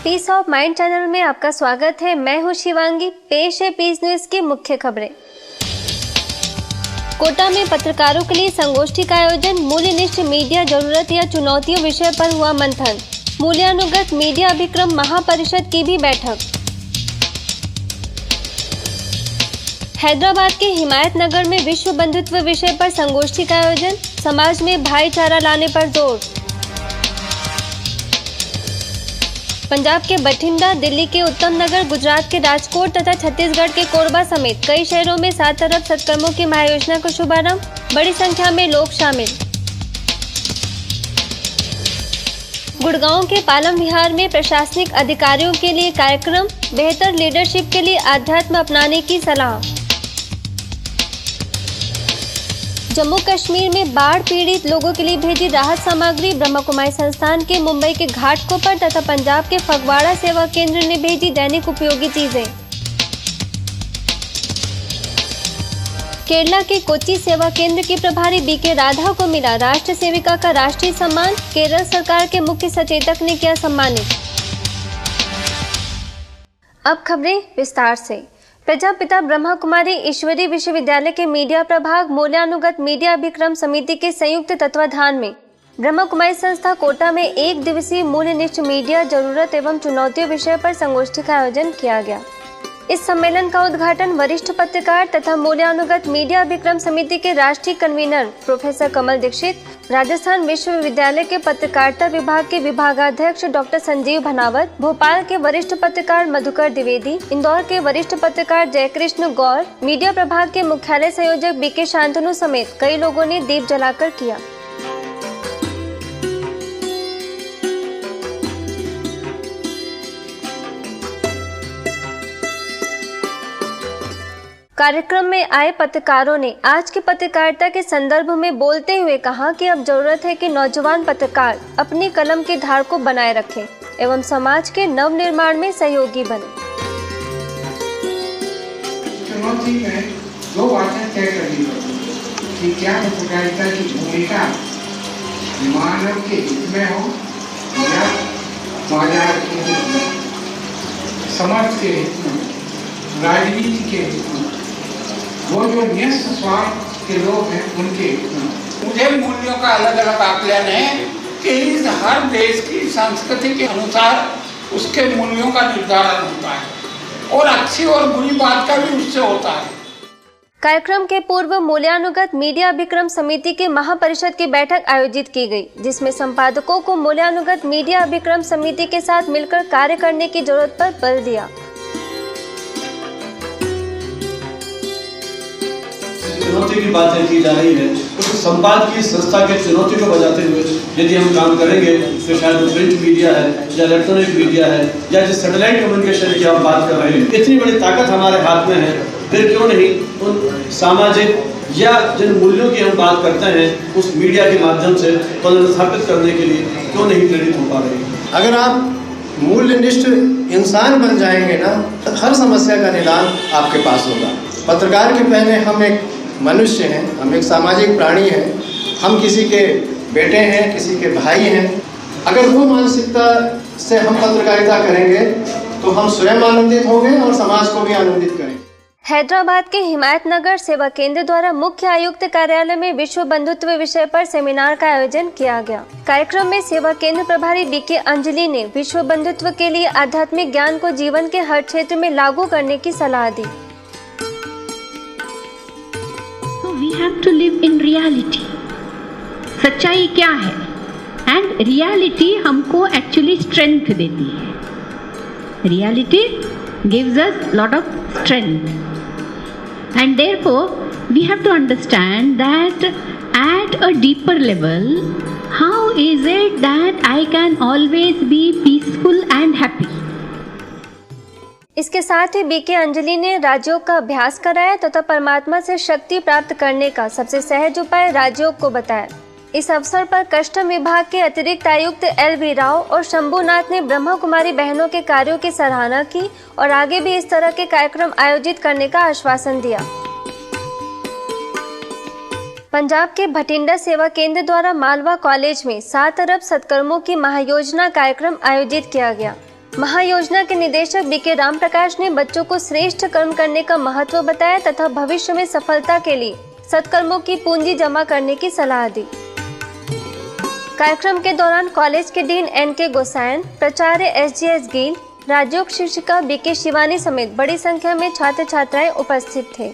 Piece of mind channel में आपका स्वागत है। मैं हूं शिवांगी। पेश है पीस न्यूज की मुख्य खबरें। कोटा में पत्रकारों के लिए संगोष्ठी का आयोजन। मूल्यनिष्ठ मीडिया जरूरत या चुनौतियों विषय पर हुआ मंथन। मूल्यानुगत मीडिया अभिक्रम महापरिषद की भी बैठक। हैदराबाद के हिमायतनगर में विश्व बंधुत्व विषय पर संगोष्ठी का आयोजन। समाज में भाईचारा लाने पर जोर। पंजाब के बठिंडा, दिल्ली के उत्तम नगर, गुजरात के राजकोट तथा छत्तीसगढ़ के कोरबा समेत कई शहरों में 7 अरब सत्कर्मों की महायोजना का शुभारंभ। बड़ी संख्या में लोग शामिल। गुड़गांव के पालम विहार में प्रशासनिक अधिकारियों के लिए कार्यक्रम। बेहतर लीडरशिप के लिए आध्यात्म अपनाने की सलाह। जम्मू कश्मीर में बाढ़ पीड़ित लोगों के लिए भेजी राहत सामग्री। ब्रह्मा कुमारी संस्थान के मुंबई के घाटकोपर तथा पंजाब के फगवाड़ा सेवा केंद्र ने भेजी दैनिक उपयोगी चीजें। केरला के कोच्चि सेवा केंद्र की प्रभारी बीके राधा को मिला राष्ट्र सेविका का राष्ट्रीय सम्मान। केरल सरकार के मुख्य सचेतक ने किया सम्मानित। अब खबरें विस्तार से। प्रजापिता ब्रह्मा कुमारी ईश्वरी विश्वविद्यालय के मीडिया प्रभाग मूल्यानुगत मीडिया अभिक्रम समिति के संयुक्त तत्वाधान में ब्रह्मा कुमारी संस्था कोटा में 1 दिवसीय मूल्यनिष्ठ मीडिया जरूरत एवं चुनौतियों विषय पर संगोष्ठी का आयोजन किया गया। इस सम्मेलन का उद्घाटन वरिष्ठ पत्रकार तथा मूल्यानुगत मीडिया अभिक्रम समिति के राष्ट्रीय कन्वीनर प्रोफेसर कमल दीक्षित, राजस्थान विश्वविद्यालय के पत्रकारिता विभाग के विभागाध्यक्ष डॉक्टर संजीव भनावत, भोपाल के वरिष्ठ पत्रकार मधुकर द्विवेदी, इंदौर के वरिष्ठ पत्रकार जयकृष्ण गौर, मीडिया प्रभाग के मुख्यालय संयोजक बीके शांतनु समेत कई लोगों ने दीप जलाकर किया। कार्यक्रम में आए पत्रकारों ने आज की पत्रकारिता के संदर्भ में बोलते हुए कहा कि अब जरूरत है कि नौजवान पत्रकार अपनी कलम की धार को बनाए रखें एवं समाज के नव निर्माण में सहयोगी बने। चुनौती में 2 बातें तय करनी पड़ती कि क्या पत्रकारिता की भूमिका मानव के हित में हो या बाजार के हित में, समाज के हित में, राजनीति के हित में, वो जो न्यस्त स्वार्थ के लोग हैं उनके। मुझे मूल्यों का अलग अलग आकलन है कि इस हर देश की संस्कृति के अनुसार उसके मूल्यों का निर्धारण होता है और अच्छी और बुरी बात का भी उससे होता है। कार्यक्रम के पूर्व मूल्यानुगत मीडिया अभिक्रम समिति के महापरिषद की बैठक आयोजित की गई, जिसमें संपादकों को मूल्यानुगत मीडिया अभिक्रम समिति के साथ मिलकर कार्य करने की जरूरत पर बल दिया। चुनौती की बातें की जा रही है, उस संपादकीय संस्था के चुनौती को बजाते हुए यदि हम काम करेंगे तो शायद प्रिंट मीडिया है या इलेक्ट्रॉनिक मीडिया है या जिस सैटेलाइट कम्युनिकेशन की हम बात कर रहे हैं, इतनी बड़ी ताकत हमारे हाथ में है, फिर क्यों नहीं उन सामाजिक या जिन मूल्यों की हम बात करते हैं उस मीडिया के माध्यम से पुनर्स्थापित करने के लिए क्यों नहीं प्रेरित हो पा रहे हैं। अगर आप मूल्यनिष्ठ इंसान बन जाएंगे ना, हर समस्या का निदान आपके पास होगा। पत्रकार के पहले हम एक मनुष्य हैं, हम एक सामाजिक प्राणी हैं, हम किसी के बेटे हैं, किसी के भाई हैं। अगर वो मानसिकता से हम पत्रकारिता करेंगे तो हम स्वयं आनंदित होंगे और समाज को भी आनंदित करेंगे। हैदराबाद के हिमायतनगर सेवा केंद्र द्वारा मुख्य आयुक्त कार्यालय में विश्व बंधुत्व विषय पर सेमिनार का आयोजन किया गया। कार्यक्रम में सेवा केंद्र प्रभारी बीके अंजलि ने विश्व बंधुत्व के लिए आध्यात्मिक ज्ञान को जीवन के हर क्षेत्र में लागू करने की सलाह दी। We have to live in reality. सच्चाई क्या है? And reality हमको actually strength देती है। Reality gives us lot of strength. And therefore, we have to understand that at a deeper level, how is it that I can always be peaceful and happy? इसके साथ ही BK Anjali ने राजयोग का अभ्यास कराया तथा परमात्मा से शक्ति प्राप्त करने का सबसे सहज उपाय राजयोग को बताया। इस अवसर पर कस्टम विभाग के अतिरिक्त आयुक्त LV राव और शंभुनाथ ने ब्रह्मा कुमारी बहनों के कार्यों की सराहना की और आगे भी इस तरह के कार्यक्रम आयोजित करने का आश्वासन दिया। पंजाब के भटिंडा सेवा केंद्र द्वारा मालवा कॉलेज में 7 अरब सत्कर्मों की महायोजना कार्यक्रम आयोजित किया गया। महायोजना के निदेशक बीके राम प्रकाश ने बच्चों को श्रेष्ठ कर्म करने का महत्व बताया तथा भविष्य में सफलता के लिए सत्कर्मों की पूंजी जमा करने की सलाह दी। कार्यक्रम के दौरान कॉलेज के डीन NK गोसायन, प्राचार्य SGS गील, राजयोग शिक्षिका BK शिवानी समेत बड़ी संख्या में छात्र छात्राएं उपस्थित थे।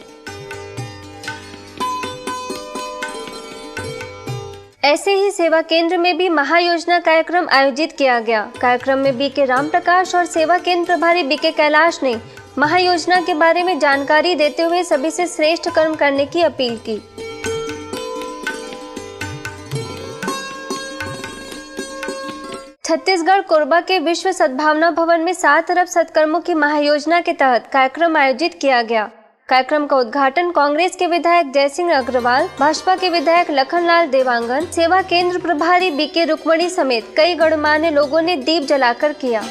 ऐसे ही सेवा केंद्र में भी महायोजना कार्यक्रम आयोजित किया गया। कार्यक्रम में बीके राम प्रकाश और सेवा केंद्र प्रभारी BK कैलाश ने महायोजना के बारे में जानकारी देते हुए सभी से श्रेष्ठ कर्म करने की अपील की। छत्तीसगढ़ कोरबा के विश्व सद्भावना भवन में 7 अरब सत्कर्मों की महायोजना के तहत कार्यक्रम आयोजित किया गया। कार्यक्रम का उद्घाटन कांग्रेस के विधायक जयसिंह अग्रवाल, भाजपा के विधायक लखनलाल देवांगन, सेवा केंद्र प्रभारी BK रुक्मणी समेत कई गणमान्य लोगों ने दीप जलाकर किया।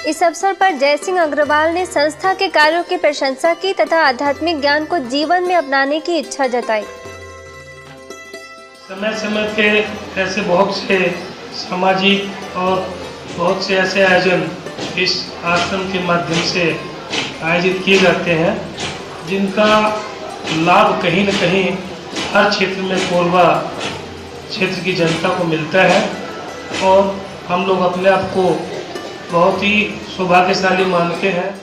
इस अवसर पर जयसिंह अग्रवाल ने संस्था के कार्यों की प्रशंसा की तथा आध्यात्मिक ज्ञान को जीवन में अपनाने की इच्छा जताई। समय समय पे ऐसे बहुत से सामाजिक और बहुत से ऐसे आयोजन इस आश्रम के माध्यम से आयोजित किए जाते हैं, जिनका लाभ कहीं न कहीं हर क्षेत्र में कोरबा क्षेत्र की जनता को मिलता है और हम लोग अपने आप को बहुत ही सौभाग्यशाली मानते हैं।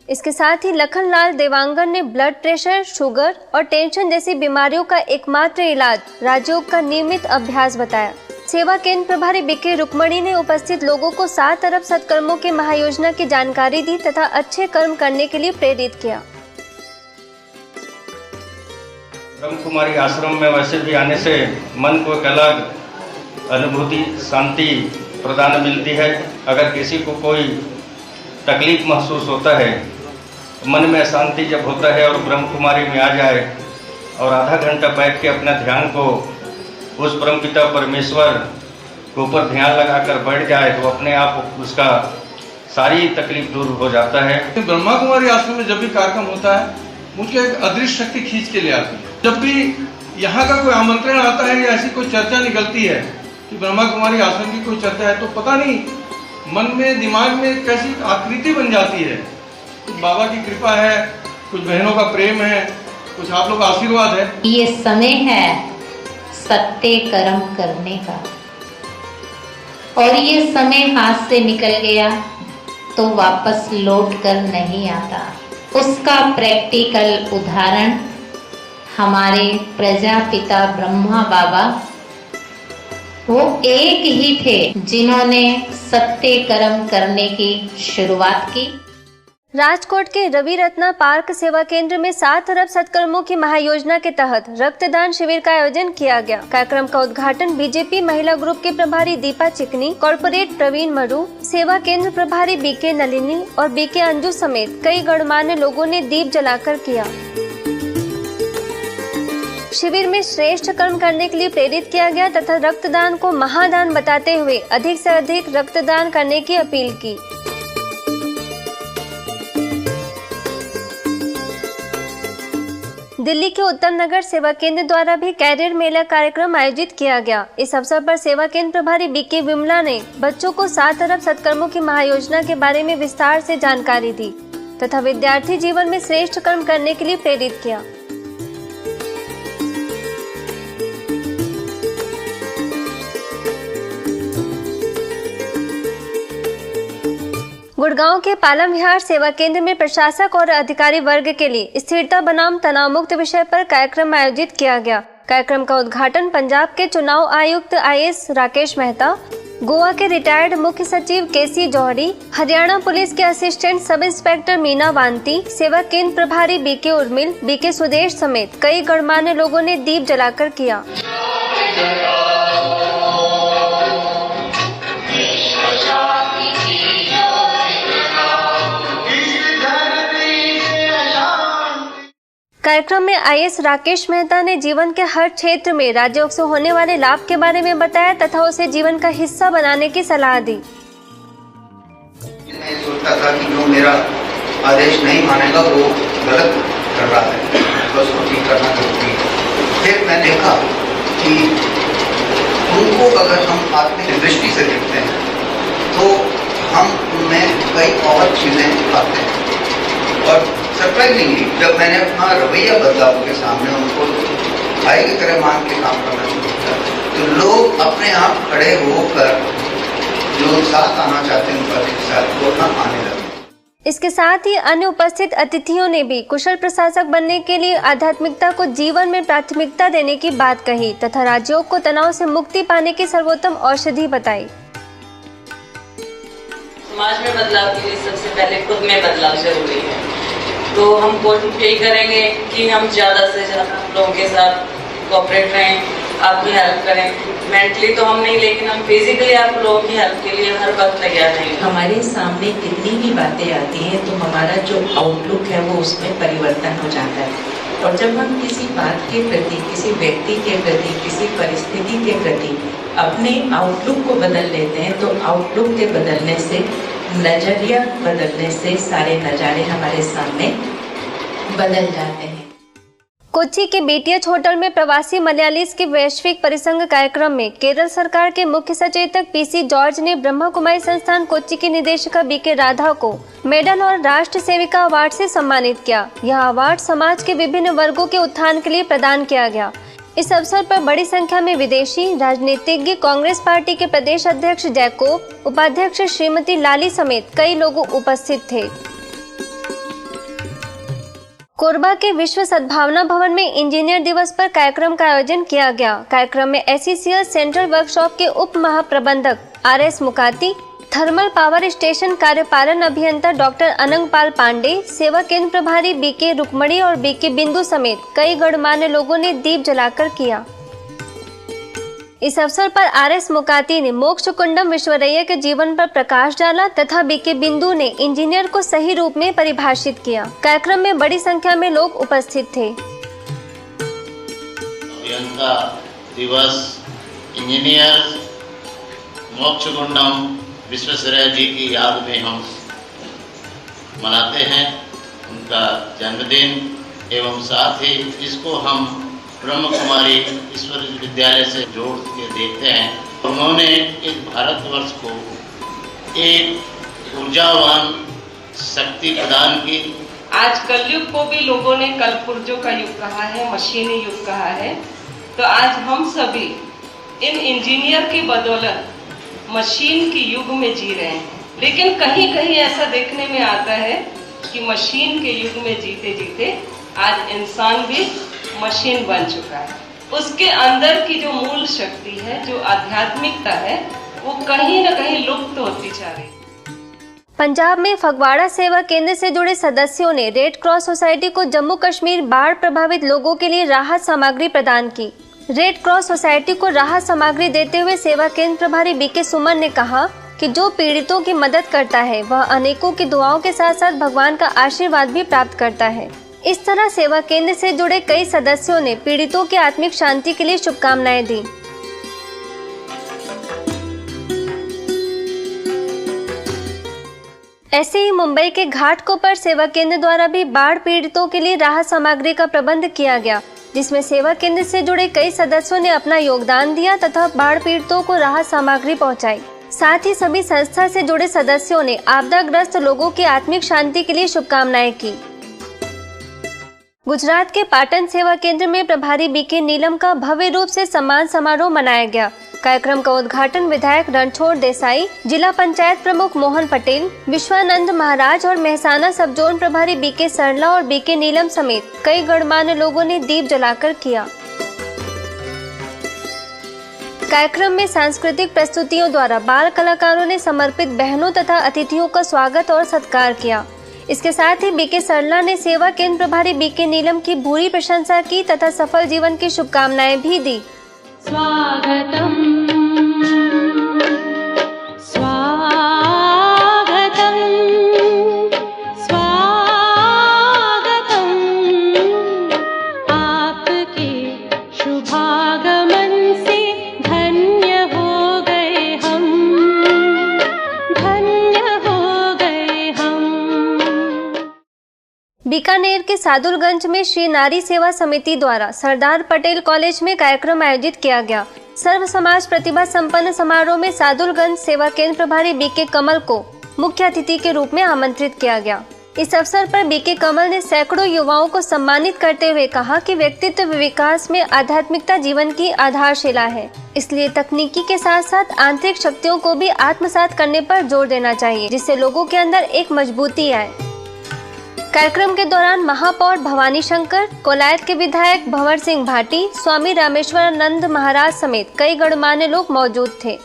इसके साथ ही लखनलाल देवांगन ने ब्लड प्रेशर, शुगर और टेंशन जैसी बीमारियों का एकमात्र इलाज राजयोग का नियमित अभ्यास बताया। सेवा केंद्र प्रभारी BK रुक्मणी ने उपस्थित लोगों को 7 अरब सत्कर्मों के महायोजना की जानकारी दी तथा अच्छे कर्म करने के लिए प्रेरित किया। ब्रह्म कुमारी आश्रम में वैसे भी आने से मन को एक अलग अनुभूति, शांति प्रदान मिलती है। अगर किसी को कोई तकलीफ महसूस होता है, मन में अशांति जब होता है और ब्रह्म कुमारी में आ जाए और आधा घंटा बैठ के अपना ध्यान को उस परमपिता परमेश्वर के ऊपर ध्यान लगाकर बैठ जाए तो अपने आप उसका सारी तकलीफ दूर हो जाता है। ब्रह्मा कुमारी आश्रम में जब भी कार्यक्रम होता है, मुझे एक अदृश्य शक्ति खींच के ले आती है। जब भी यहाँ का कोई आमंत्रण आता है या ऐसी कोई चर्चा निकलती है कि ब्रह्मा कुमारी आश्रम की कोई चर्चा है, तो पता नहीं मन में, दिमाग में कैसी आकृति बन जाती है। कुछ बाबा की कृपा है, कुछ बहनों का प्रेम है, कुछ आप लोग का आशीर्वाद है। ये समय है सत्य कर्म करने का, और ये समय हाथ से निकल गया तो वापस लौट कर नहीं आता। उसका प्रैक्टिकल उदाहरण हमारे प्रजापिता ब्रह्मा बाबा, वो एक ही थे जिन्होंने सत्य कर्म करने की शुरुआत की। राजकोट के रवि रत्ना पार्क सेवा केंद्र में 7 अरब सत्कर्मों की महायोजना के तहत रक्तदान शिविर का आयोजन किया गया। कार्यक्रम का उद्घाटन बीजेपी महिला ग्रुप के प्रभारी दीपा चिकनी, कॉर्पोरेट प्रवीण मरु, सेवा केंद्र प्रभारी BK नलिनी और BK अंजू समेत कई गणमान्य लोगों ने दीप जलाकर किया। शिविर में श्रेष्ठ कर्म करने के लिए प्रेरित किया गया तथा रक्तदान को महादान बताते हुए अधिक से अधिक रक्तदान करने की अपील की। दिल्ली के उत्तर नगर सेवा केंद्र द्वारा भी कैरियर मेला कार्यक्रम आयोजित किया गया। इस अवसर पर सेवा केंद्र प्रभारी BK विमला ने बच्चों को 7 अरब सत्कर्मों की महायोजना के बारे में विस्तार से जानकारी दी तथा विद्यार्थी जीवन में श्रेष्ठ कर्म करने के लिए प्रेरित किया। गुड़गांव के पालम विहार सेवा केंद्र में प्रशासक और अधिकारी वर्ग के लिए स्थिरता बनाम तनाव मुक्त विषय पर कार्यक्रम आयोजित किया गया। कार्यक्रम का उद्घाटन पंजाब के चुनाव आयुक्त IAS राकेश मेहता, गोवा के रिटायर्ड मुख्य सचिव KC जौहरी, हरियाणा पुलिस के असिस्टेंट सब इंस्पेक्टर मीना वांती, सेवा केंद्र प्रभारी BK उर्मिल, BK सुदेश समेत कई गणमान्य लोगों ने दीप जलाकर किया। कार्यक्रम में IAS राकेश मेहता ने जीवन के हर क्षेत्र में राजयोग से होने वाले लाभ के बारे में बताया तथा उसे जीवन का हिस्सा बनाने की सलाह दी। मैं सोचता था कि जो मेरा आदेश नहीं मानेगा वो गलत कर रहा है, तो उसको ठीक करना जरूरी है। फिर मैं देखा कि उनको अगर हम आत्मिक दृष्टि से देखते हैं तो हम उनमें कई और चीज़ें पाते हैं। और सरप्राइजिंगली जब मैंने अपना रवैया बदला उनके सामने, उनको भाई की तरह मान के काम करना शुरू किया, तो लोग अपने आप खड़े होकर जो साथ आना चाहते हैं उनका साथ वो अपना आने लगे। इसके साथ ही अन्य उपस्थित अतिथियों ने भी कुशल प्रशासक बनने के लिए आध्यात्मिकता को जीवन में प्राथमिकता देने की बात कही तथा राजयोग को तनाव से मुक्ति पाने की सर्वोत्तम औषधि बताई। समाज में बदलाव के लिए सबसे पहले खुद में बदलाव जरूरी है, तो हम कोशिश यही करेंगे कि हम ज़्यादा से ज़्यादा लोगों के साथ कोऑपरेट रहें, आपकी हेल्प करें। मेंटली तो हम नहीं, लेकिन हम फिजिकली आप लोगों की हेल्प के लिए हर वक्त तैयार रहेंगे। हमारे सामने कितनी भी बातें आती हैं तो हमारा जो आउटलुक है वो उसमें परिवर्तन हो जाता है। और जब हम किसी बात के प्रति, किसी व्यक्ति के प्रति, किसी परिस्थिति के प्रति अपने आउटलुक को बदल लेते हैं तो आउटलुक के बदलने से, नजरिया बदलने से सारे नज़ारे हमारे सामने बदल जाते हैं। कोच्चि के बीटीएच होटल में प्रवासी मलयालीज के वैश्विक परिसंघ कार्यक्रम में केरल सरकार के मुख्य सचेतक पीसी जॉर्ज ने ब्रह्मा कुमारी संस्थान कोच्चि की निदेशिका बीके राधा को मेडल और राष्ट्र सेविका अवार्ड से सम्मानित किया। यह अवार्ड समाज के विभिन्न वर्गों के उत्थान के लिए प्रदान किया गया। इस अवसर पर बड़ी संख्या में विदेशी राजनीतिज्ञ, कांग्रेस पार्टी के प्रदेश अध्यक्ष जैकोब, उपाध्यक्ष श्रीमती लाली समेत कई लोग उपस्थित थे। कोरबा के विश्व सद्भावना भवन में इंजीनियर दिवस पर कार्यक्रम का आयोजन किया गया। कार्यक्रम में एसीसीएल सेंट्रल वर्कशॉप के उप महाप्रबंधक RS Mukati, thermal power station कार्यपालन अभियंता डॉक्टर अनंगपाल पांडे, सेवा केंद्र प्रभारी बीके रुकमणी और बीके बिंदु समेत कई गणमान्य लोगों ने दीप जलाकर किया। इस अवसर पर आरएस मुकाती ने मोक्ष कुंडम विश्वरैया के जीवन पर प्रकाश डाला तथा बीके बिंदु ने इंजीनियर को सही रूप में परिभाषित किया। कार्यक्रम में बड़ी संख्या में लोग उपस्थित थे। अभियंता दिवस इंजीनियर मोक्ष कुंडम विश्वेश्वरैया जी की याद में हम मनाते हैं उनका जन्मदिन, एवं साथ ही इसको हम ब्रह्म कुमारी ईश्वर विद्यालय से जोड़ के देखते हैं। उन्होंने इस भारतवर्ष को एक ऊर्जावान शक्ति प्रदान की। आज कलयुग को भी लोगों ने कलपुर्जों का युग कहा है, मशीनी युग कहा है, तो आज हम सभी इन इंजीनियर की बदौलत मशीन के युग में जी रहे हैं। लेकिन कहीं कहीं ऐसा देखने में आता है कि मशीन के युग में जीते जीते आज इंसान भी मशीन बन चुका है। उसके अंदर की जो मूल शक्ति है, जो आध्यात्मिकता है, वो कहीं न कहीं लुप्त होती जा रही है। पंजाब में फगवाड़ा सेवा केंद्र से जुड़े सदस्यों ने रेड क्रॉस सोसाइटी को जम्मू कश्मीर बाढ़ प्रभावित लोगों के लिए राहत सामग्री प्रदान की। रेड क्रॉस सोसाइटी को राहत सामग्री देते हुए सेवा केंद्र प्रभारी बीके सुमन ने कहा कि जो पीड़ितों की मदद करता है वह अनेकों की दुआओं के साथ साथ भगवान का आशीर्वाद भी प्राप्त करता है। इस तरह सेवा केंद्र से जुड़े कई सदस्यों ने पीड़ितों की आत्मिक शांति के लिए शुभकामनाएं दी। ऐसे ही मुंबई के घाटकोपर सेवा केंद्र द्वारा भी बाढ़ पीड़ितों के लिए राहत सामग्री का प्रबंध किया गया, जिसमें सेवा केंद्र से जुड़े कई सदस्यों ने अपना योगदान दिया तथा बाढ़ पीड़ितों को राहत सामग्री पहुंचाई। साथ ही सभी संस्था से जुड़े सदस्यों ने आपदाग्रस्त लोगों की आत्मिक शांति के लिए शुभकामनाएं की। गुजरात के पाटन सेवा केंद्र में प्रभारी बीके नीलम का भव्य रूप से सम्मान समारोह मनाया गया। कार्यक्रम का उद्घाटन विधायक रणछोड़ देसाई, जिला पंचायत प्रमुख मोहन पटेल, विश्वानंद महाराज और मेहसाना सब जोन प्रभारी बीके सरला और बीके नीलम समेत कई गणमान्य लोगों ने दीप जलाकर किया। कार्यक्रम में सांस्कृतिक प्रस्तुतियों द्वारा बाल कलाकारों ने समर्पित बहनों तथा अतिथियों का स्वागत और सत्कार किया। इसके साथ ही बीके सरला ने सेवा केंद्र प्रभारी बीके नीलम की भूरी प्रशंसा की तथा सफल जीवन की शुभकामनाएं भी दी। स्वागतम स्वागतम स्वागतम आपके शुभागमन से धन्य हो गए हम, धन्य हो गए हम। बीकानेर के सादुलगंज में श्री नारी सेवा समिति द्वारा सरदार पटेल कॉलेज में कार्यक्रम आयोजित किया गया। सर्व समाज प्रतिभा संपन्न समारोह में सादुलगंज सेवा केंद्र प्रभारी बीके कमल को मुख्य अतिथि के रूप में आमंत्रित किया गया। इस अवसर पर बीके कमल ने सैकड़ों युवाओं को सम्मानित करते हुए कहा कि व्यक्तित्व विकास में आध्यात्मिकता जीवन की आधारशिला है, इसलिए तकनीकी के साथ साथ आंतरिक शक्तियों को भी आत्मसात करने पर जोर देना चाहिए, जिससे लोगों के अंदर एक मजबूती आए। कार्यक्रम के दौरान महापौर भवानी शंकर, कोलायत के विधायक भंवर सिंह भाटी, स्वामी रामेश्वरानंद महाराज समेत कई गणमान्य लोग मौजूद थे।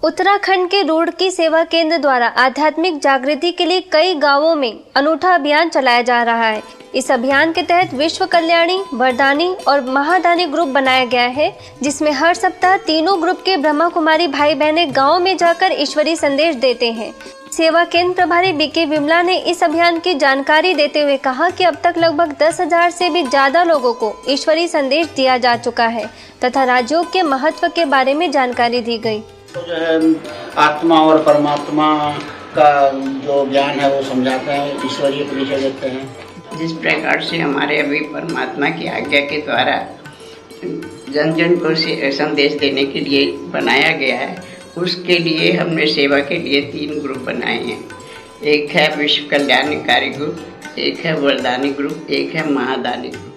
उत्तराखंड के रुड़की सेवा केंद्र द्वारा आध्यात्मिक जागृति के लिए कई गांवों में अनूठा अभियान चलाया जा रहा है। इस अभियान के तहत विश्व कल्याणी, वरदानी और महादानी ग्रुप बनाया गया है, जिसमें हर सप्ताह तीनों ग्रुप के ब्रह्मा कुमारी भाई बहनें गाँव में जाकर ईश्वरीय संदेश देते हैं। सेवा केंद्र प्रभारी बीके विमला ने इस अभियान की जानकारी देते हुए कहा कि अब तक लगभग 10,000 से भी ज्यादा लोगों को ईश्वरीय संदेश दिया जा चुका है तथा राजयोग के महत्व के बारे में जानकारी दी गई। तो जो है आत्मा और परमात्मा का जो ज्ञान है वो समझाते हैं, ईश्वरीय परिचय देते हैं। जिस प्रकार से हमारे अभी परमात्मा की आज्ञा के द्वारा जन जन को संदेश देने के लिए बनाया गया है, उसके लिए हमने सेवा के लिए 3 ग्रुप बनाए हैं। एक है विश्व कल्याणकारी ग्रुप, एक है वरदानी ग्रुप, एक है महादानी ग्रुप।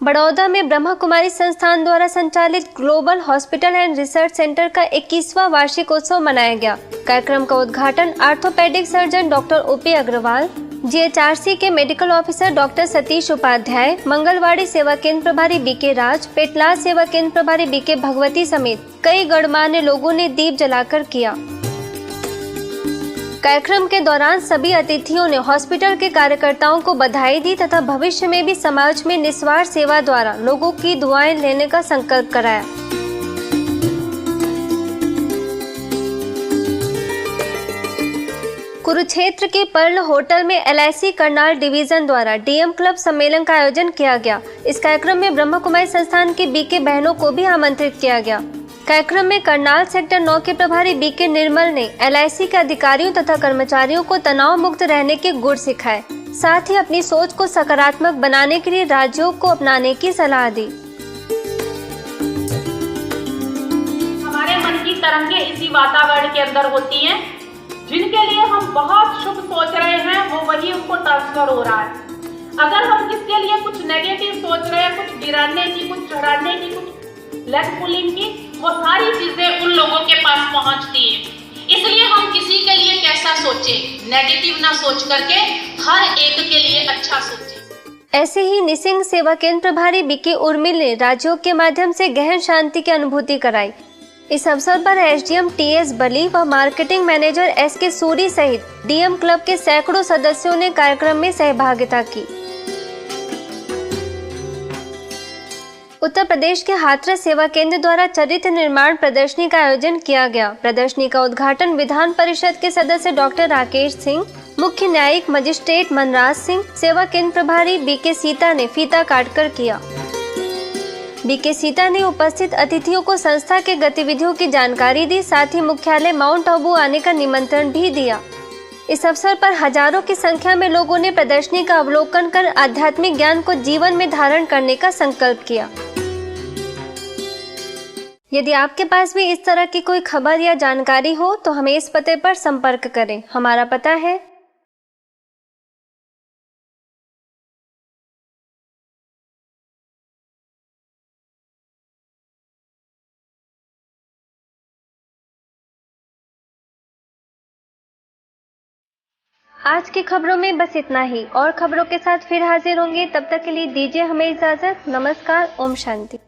बड़ौदा में ब्रह्मा कुमारी संस्थान द्वारा संचालित global hospital and research centre का 21वां वार्षिकोत्सव मनाया गया। कार्यक्रम का उद्घाटन orthopaedic surgeon doctor OP Agarwal, GHRC के medical officer doctor Satish Upadhyay, Mangalwadi सेवा केंद्र प्रभारी बीके राज, पेटलाद सेवा केंद्र प्रभारी बीके भगवती समेत कई गणमान्य लोगों ने दीप जलाकर किया। कार्यक्रम के दौरान सभी अतिथियों ने हॉस्पिटल के कार्यकर्ताओं को बधाई दी तथा भविष्य में भी समाज में निस्वार्थ सेवा द्वारा लोगों की दुआएं लेने का संकल्प कराया। कुरुक्षेत्र के पर्ल होटल में LIC करनाल डिवीजन द्वारा डीएम क्लब सम्मेलन का आयोजन किया गया। इस कार्यक्रम में ब्रह्मा कुमारी संस्थान की बीके बहनों को भी आमंत्रित किया गया। कार्यक्रम में करनाल सेक्टर 9 के प्रभारी बीके निर्मल ने LIC के अधिकारियों तथा कर्मचारियों को तनाव मुक्त रहने के गुर सिखाए, साथ ही अपनी सोच को सकारात्मक बनाने के लिए राजयोग को अपनाने की सलाह दी। हमारे मन की तरंगे इसी वातावरण के अंदर होती हैं, जिनके लिए हम बहुत शुभ सोच रहे हैं वो वही उनको ट्रांसफर हो रहा है। अगर हम किसके लिए कुछ नेगेटिव सोच रहे हैं, कुछ गिराने की, कुछ चढ़ाने की, कुछ लेग पुलिंग की, वो सारी चीजें उन लोगों के पास पहुंचती है। इसलिए हम किसी के लिए कैसा सोचें, नेगेटिव ना सोच करके हर एक के लिए अच्छा सोचें। ऐसे ही निसिंग सेवा केंद्र प्रभारी बीके उर्मिल ने राजयोग के माध्यम से गहन शांति की अनुभूति कराई। इस अवसर पर SDM TS बली व मार्केटिंग मैनेजर SK सूरी सहित डीएम क्लब के सैकड़ों सदस्यों ने कार्यक्रम में सहभागिता की। उत्तर प्रदेश के हाथरस सेवा केंद्र द्वारा चरित्र निर्माण प्रदर्शनी का आयोजन किया गया। प्रदर्शनी का उद्घाटन विधान परिषद के सदस्य डॉक्टर राकेश सिंह, मुख्य न्यायिक मजिस्ट्रेट मनराज सिंह, सेवा केंद्र प्रभारी बीके सीता ने फीता काटकर किया। बीके सीता ने उपस्थित अतिथियों को संस्था के गतिविधियों की जानकारी दी, साथ ही मुख्यालय माउंट आबू आने का निमंत्रण भी दिया। इस अवसर पर हजारों की संख्या में लोगों ने प्रदर्शनी का अवलोकन कर आध्यात्मिक ज्ञान को जीवन में धारण करने का संकल्प किया। यदि आपके पास भी इस तरह की कोई खबर या जानकारी हो तो हमें इस पते पर संपर्क करें। हमारा पता है आज की खबरों में बस इतना ही। और खबरों के साथ फिर हाजिर होंगे, तब तक के लिए दीजिए हमें इजाजत। नमस्कार, ओम शांति।